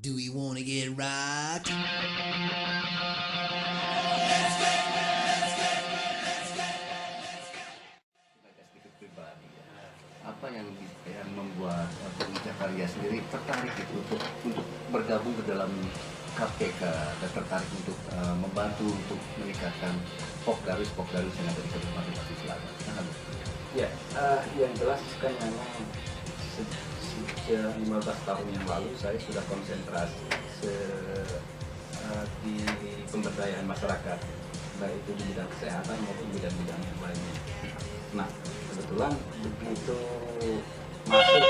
Do we wanna get rocked? Agak sedikit pribadi ya. Apa yang membuat Bung Jakaria sendiri tertarik itu untuk bergabung ke dalam KPK dan tertarik untuk membantu untuk meningkatkan Pokdarwis yang ada di Kabupaten Tasik Selatan? Nah, Ya, yang jelas kan memang sejak 15 tahun yang lalu saya sudah konsentrasi di pemberdayaan masyarakat, baik itu di bidang kesehatan maupun bidang-bidang yang lainnya. Nah, kebetulan begitu masuk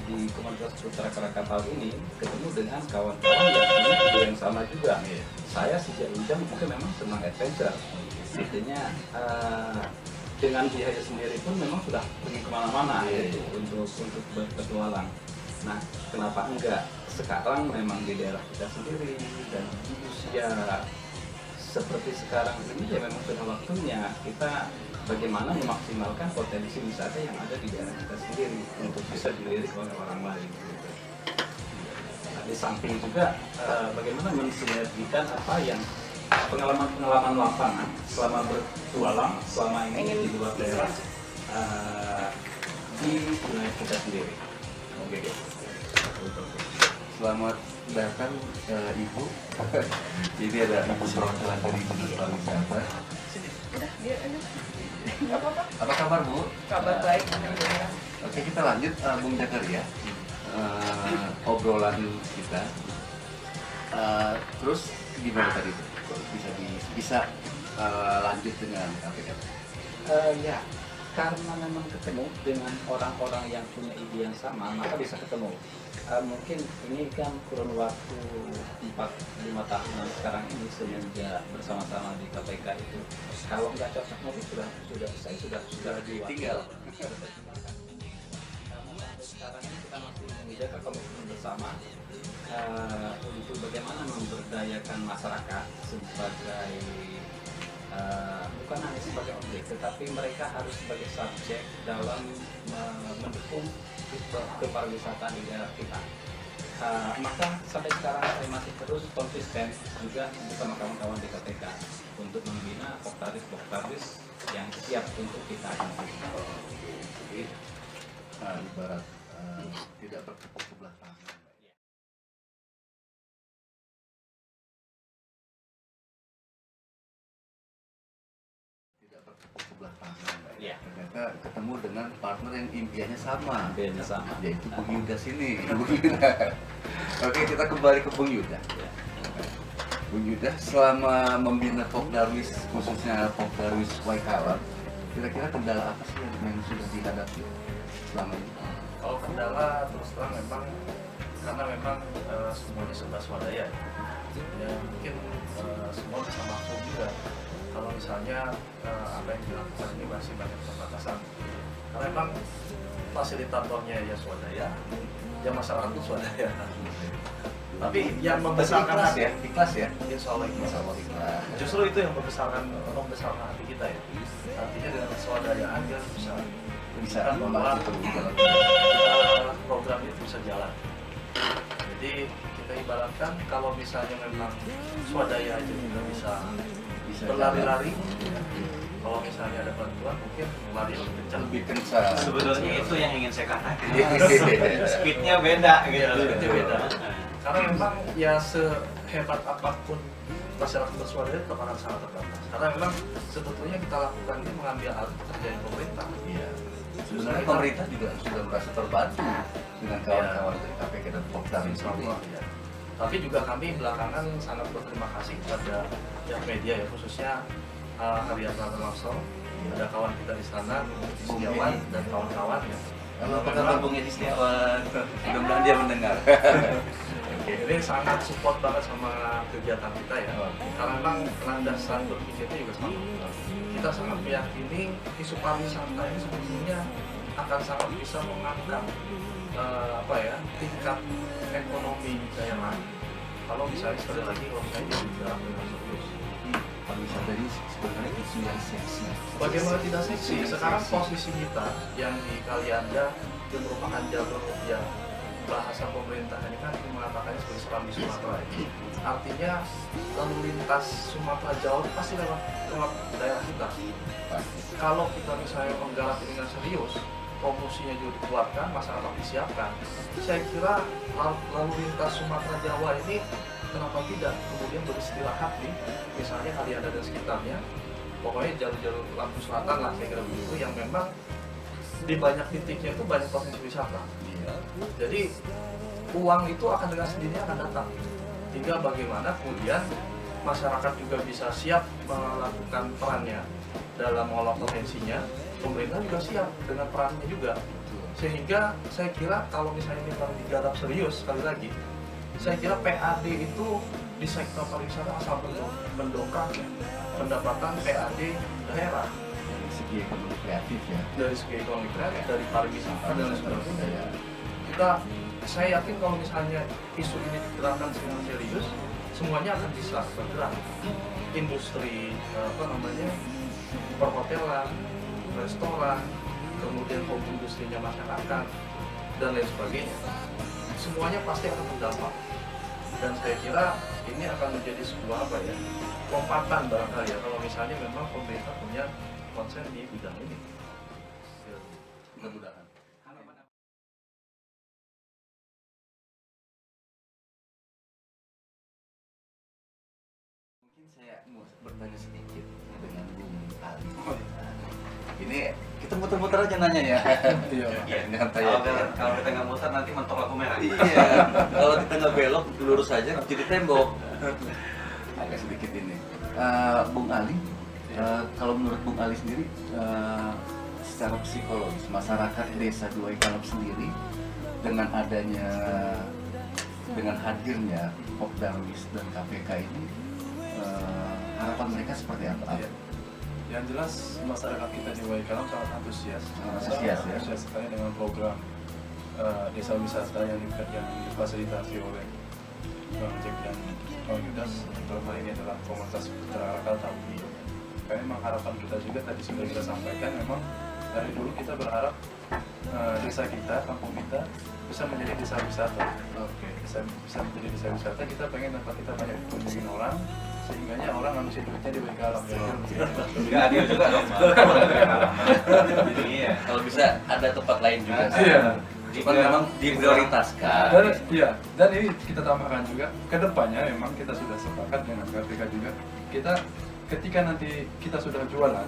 di komunitas Putra Krakatau ini, ketemu dengan kawan-kawan yang punya ide yang sama juga. Saya sejak ujung mungkin memang senang adventure, intinya dengan biaya sendiri pun memang sudah pergi kemana-mana gitu, untuk berpetualang. Nah, kenapa enggak sekarang memang di daerah kita sendiri dan di usia seperti sekarang ini ya memang sudah waktunya kita bagaimana memaksimalkan potensi wisata yang ada di daerah kita sendiri untuk bisa dilirik oleh orang lain gitu. Nah, di samping juga bagaimana mensinergikan apa yang pengalaman lapangan selama bertualang selama ini di luar daerah di wilayah kita sendiri. Oke. selamat datang Ibu. Ini ada Ibu perwakilan dari Dinas Pariwisata. Udah, dia aja. Apa kabar Bu? Kabar baik, alhamdulillah. Oke, kita lanjut Bung Jakaria obrolan kita. Terus gimana tadi? Kok bisa lanjut dengan KPK? Ya, karena memang ketemu dengan orang-orang yang punya ide yang sama, maka bisa ketemu. Mungkin ini kan kurun waktu 4-5 tahun sekarang ini semenjak bersama-sama di KPK itu. Kalau nggak cocok mungkin saya sudah ditinggal. Sekarang ini kita masih menjaga komitmen bersama untuk bagaimana memberdayakan masyarakat sebagai bukan hanya sebagai objek, tetapi mereka harus sebagai subjek dalam mendukung kepariwisataan di daerah kita. Maka sampai sekarang saya masih terus konsisten juga bersama kawan-kawan di KPK untuk membina poktaris yang siap untuk kita ajukan. Ibarat tidak bertepuk sebelah tangan. Tidak bertepuk sebelah tangan. Ya. Ternyata ketemu dengan partner yang impiannya sama. Impiannya sama. Yaitu Bung Yuda sini. Bung Yuda. Oke, kita kembali ke Bung Yuda. Ya. Bung Yuda, selama membina Pokdarwis, khususnya Pokdarwis Waikalam, kira-kira kendala apa sih yang sudah dihadapi selama ini? Kalau kendala terus terang memang karena memang semuanya serba swadaya ya mungkin semua bisa maklum juga kalau misalnya apa yang dilakukan ini masih banyak perbatasan karena memang fasilitatornya ya swadaya ya masyarakat pun swadaya tapi yang membesarkan hati ya Ikhlas ya? insya Allah ikhlas. Justru itu yang membesarkan hati kita ya artinya dengan swadayaan dia bisa membantu program itu bisa jalan. Jadi kita ibaratkan kalau misalnya memang swadaya aja kita bisa berlari-lari, ya. Kalau misalnya ada bantuan mungkin lari lebih kencang. Sebetulnya itu yang ingin saya katakan. Speednya beda gitu. Speednya beda. Karena memang ya sehebat apapun masyarakat berswadaya tetap akan sangat terbatas. Karena memang sebetulnya kita lakukan ini mengambil alih pekerjaan pemerintah. Iya. Sebenarnya pemerintah juga sudah merasa terbantu dengan kawan-kawan dari KPK dan Pokdarwis ini. Ya. Tapi juga kami belakangan sangat berterima kasih kepada pihak media ya khususnya Harian Rata Langsung. Ada kawan kita di sana, Bung Setiawan dan kawan-kawan ya. Halo, apa kabar Bung Edi Setiawan? Mudah-mudahan dia mendengar. Ini sangat support banget sama kegiatan kita ya. Karena memang landasan berpikirnya juga sama. Kita sangat meyakini isu pariwisata ini sebetulnya akan sangat bisa mengangkat tingkat ekonomi daerah. Kalau misalnya sekali lagi kalau misalnya jadi dalam terus Pariwisata ini sebenarnya isu yang seksi. bagaimana tidak seksi? Sekarang posisi kita yang di Kalianda yang merupakan jalur ya bahasa pemerintah ini kan mengatakannya sebagai Serambi Sumatera. Artinya lalu lintas Sumatera Jawa itu pasti lewat daerah kita. Kalau kita misalnya menggarap ini dengan serius, promosinya juga dikuatkan, masyarakat disiapkan, saya kira lalu lintas Sumatera Jawa ini kenapa tidak kemudian beristirahat di misalnya Kalianda dan sekitarnya, pokoknya jalur-jalur Lampung Selatan lah, saya kira begitu, yang memang di banyak titiknya itu banyak potensi wisata. Jadi uang itu akan dengan sendirinya akan datang. Tinggal bagaimana kemudian masyarakat juga bisa siap melakukan perannya dalam mengelola potensinya, pemerintah juga siap dengan perannya juga. Sehingga saya kira kalau misalnya kita digarap serius, sekali lagi, saya kira PAD itu di sektor pariwisata asal mendongkrak pendapatan PAD daerah Dari segi ekonomi kreatif ya. dari segi ekonomi kreatif, dari pariwisata dan lain sebagainya. Saya yakin kalau misalnya isu ini diterapkan dengan serius, semuanya akan bisa bergerak. Industri perhotelan, restoran, kemudian home industrinya masyarakat dan lain sebagainya, semuanya pasti akan berdampak. Dan saya kira ini akan menjadi sebuah lompatan barangkali ya, kalau misalnya memang pemerintah punya konsen di bidang ini. Mudah-mudahan. Mungkin saya mau bertanya sedikit dengan Bung Ali. Ini kita muter-muter aja nanya ya. Iya. Nyantai aja. Kalau kita nggak muter nanti mentok lampu merah. Iya. Kalau kita nggak belok lurus aja jadi tembok. Agak sedikit ini. Bung Ali, kalau menurut Bung Ali sendiri, secara psikologis masyarakat desa Dua Ikalam sendiri dengan hadirnya Pok Darwis dan KPK ini, harapan mereka seperti apa? Iya. Yang jelas masyarakat kita di Waikalam sangat antusias. Antusias, ya. Antusias sekali dengan program desa wisata yang difasilitasi oleh Bang Jack dan Bang Yudas. Dalam hal ini adalah komunitas Putra Krakatau. Karena memang harapan kita juga tadi sudah kita sampaikan, memang dari dulu kita berharap desa kita, kampung kita bisa menjadi desa wisata. Bisa menjadi desa wisata. Kita pengen tempat kita banyak dikunjungi orang, sehingganya orang ngabisin duitnya di Waikalam. Nggak adil juga dong. Iya. Kalau bisa ada tempat lain juga. Iya. Cuma memang diprioritaskan. Dan ini kita tambahkan juga, kedepannya memang kita sudah sepakat dengan KPK juga, kita ketika nanti kita sudah jualan,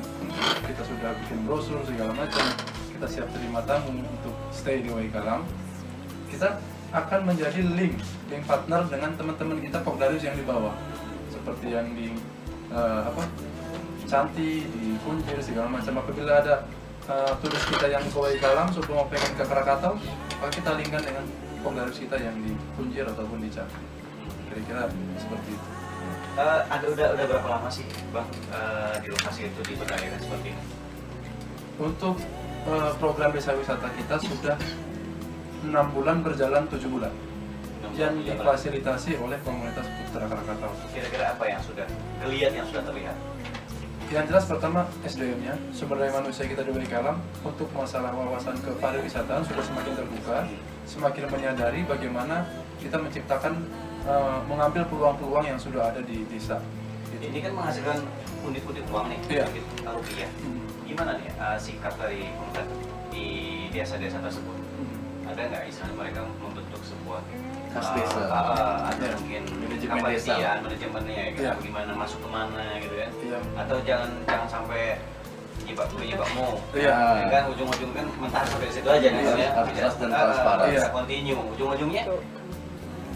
kita sudah bikin brosur segala macam, kita siap terima tamu untuk stay di Waikalam, kita akan menjadi link partner dengan teman-teman kita Pokdarwis yang di bawah, seperti yang di Canti, di Kunjir segala macam. Apabila ada turis kita yang ke Waikalam sebelum pengen ke Krakatau, maka kita linkkan dengan Pokdarwis kita yang di Kunjir ataupun di Canti. Kira-kira seperti itu. Udah berapa lama sih Bang di lokasi itu diberdayakan seperti ini? Untuk program desa wisata kita sudah 6 bulan berjalan 7 bulan yang difasilitasi oleh komunitas Putra Krakatau. Kira-kira apa yang sudah kelihatan, yang sudah terlihat? Yang jelas pertama SDM-nya, sumber daya manusia kita di Waikalam untuk masalah wawasan kepariwisataan sudah semakin terbuka, semakin menyadari bagaimana kita menciptakan mengambil peluang-peluang yang sudah ada di desa. Ini kan menghasilkan pundi-pundi uang nih, Iya. rupiah. Gimana nih sikap dari pemerintah di desa-desa tersebut? Ada nggak istilah mereka membentuk sebuah Kas desa. ada mungkin Manajemen desa. manajemennya gitu, Iya. gimana masuk kemana gitu kan? Iya. Atau jangan sampai nyibakmu, Iya. ya kan ujung-ujung kan mentah sampai situ aja kan ya. Harus jelas dan transparan. Bisa continue, ujung-ujungnya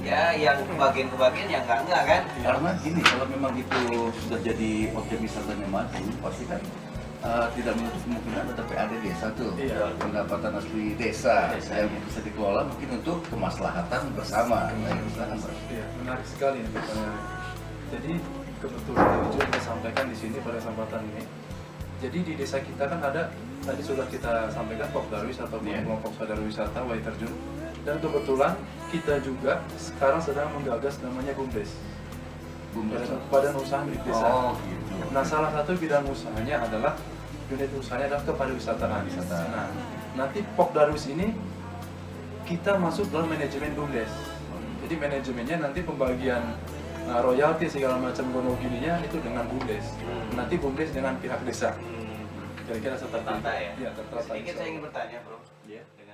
ya yang kebagian yang enggak kan? Karena gini, kalau memang itu sudah jadi objek wisatanya maju, pasti kan tidak menutup kemungkinan ada PAD desa tuh, Iya. pendapatan asli desa yang bisa dikelola mungkin untuk kemaslahatan bersama. Iya, menarik sekali ini pertanyaan. Jadi kebetulan tadi juga kita sampaikan di sini pada kesempatan ini. Jadi di desa kita kan ada, tadi sudah kita sampaikan Pokdarwis ataupun kelompok sadar wisata Wai Terjun. Dan kebetulan kita juga sekarang sedang menggagas namanya BUMDes. Badan Usaha Milik Desa. Oh, gitu. Nah, salah satu bidang usahanya adalah unit usahanya adalah kepariwisataan. Nah, nanti Pokdarwis ini kita masuk dalam manajemen BUMDes. Jadi manajemennya nanti pembagian royalti segala macam gono gininya itu dengan BUMDes. Nanti BUMDes dengan pihak desa. Kira-kira seperti Tertata ya? Iya, tertata. Sedikit saya ingin bertanya bro, Iya. dengan